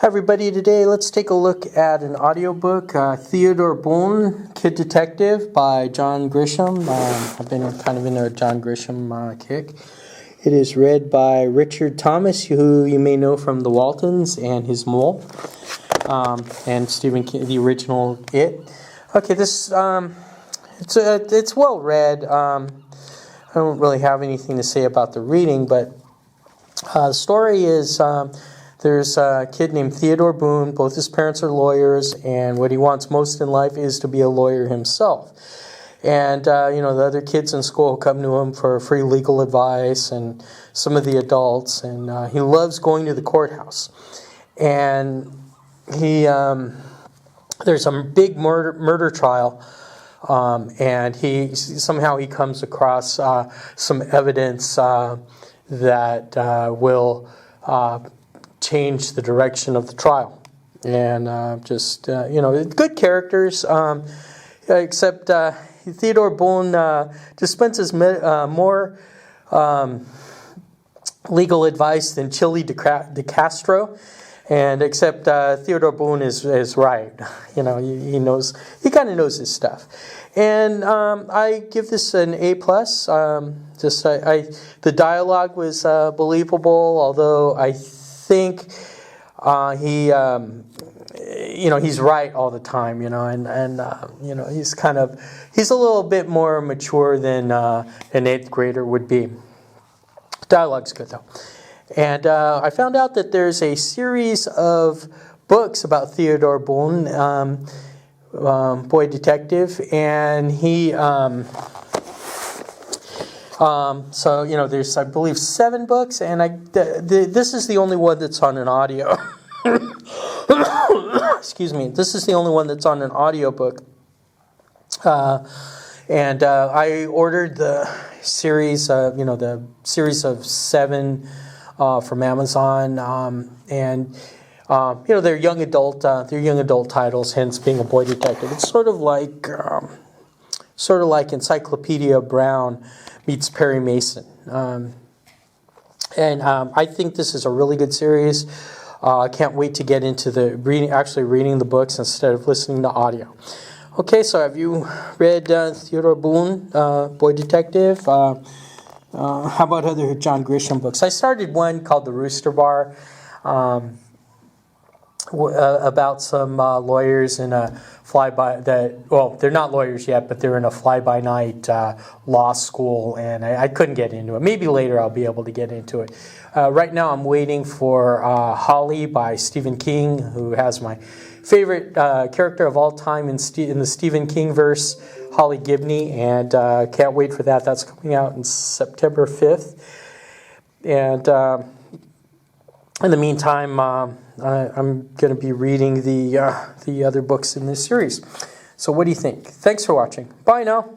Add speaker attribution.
Speaker 1: Hi everybody, today let's take a look at an audiobook, Theodore Boone Kid Detective by John Grisham. I've been kind of in a John Grisham kick. It is read by Richard Thomas, who you may know from The Waltons and His Mole, and Stephen King, the original It. Okay, this it's well read. I don't really have anything to say about the reading, but the story is there's a kid named Theodore Boone. Both his parents are lawyers, and what he wants most in life is to be a lawyer himself. And the other kids in school come to him for free legal advice, and some of the adults. And he loves going to the courthouse. And there's a big murder trial. And he comes across some evidence that will change the direction of the trial. And good characters, except Theodore Boone dispenses more legal advice than Chili de Castro. And except Theodore Boone is right. He kind of knows his stuff. And I give this an A+. The dialogue was believable, although I think he's right all the time, he's a little bit more mature than an 8th grader would be. Dialogue's good though. And I found out that there's a series of books about Theodore Boone, boy detective, and he there's, I believe, 7 books, and this is the only one that's on an audio. Excuse me. This is the only one that's on an audiobook. And I ordered the series, the series of 7 from Amazon, and they're young adult titles, hence being a boy detective. It's sort of like Encyclopedia Brown meets Perry Mason. I think this is a really good series. I can't wait to get into actually reading the books instead of listening to audio. Okay, so have you read Theodore Boone, Boy Detective? How about other John Grisham books? I started one called The Rooster Bar, about some lawyers in a they're not lawyers yet, but they're in a fly-by-night law school, and I couldn't get into it. Maybe later I'll be able to get into it. Right now I'm waiting for Holly by Stephen King, who has my favorite character of all time in the Stephen King verse, Holly Gibney, and can't wait for that. That's coming out on September 5th. And in the meantime, I'm going to be reading the other books in this series. So what do you think? Thanks for watching. Bye now.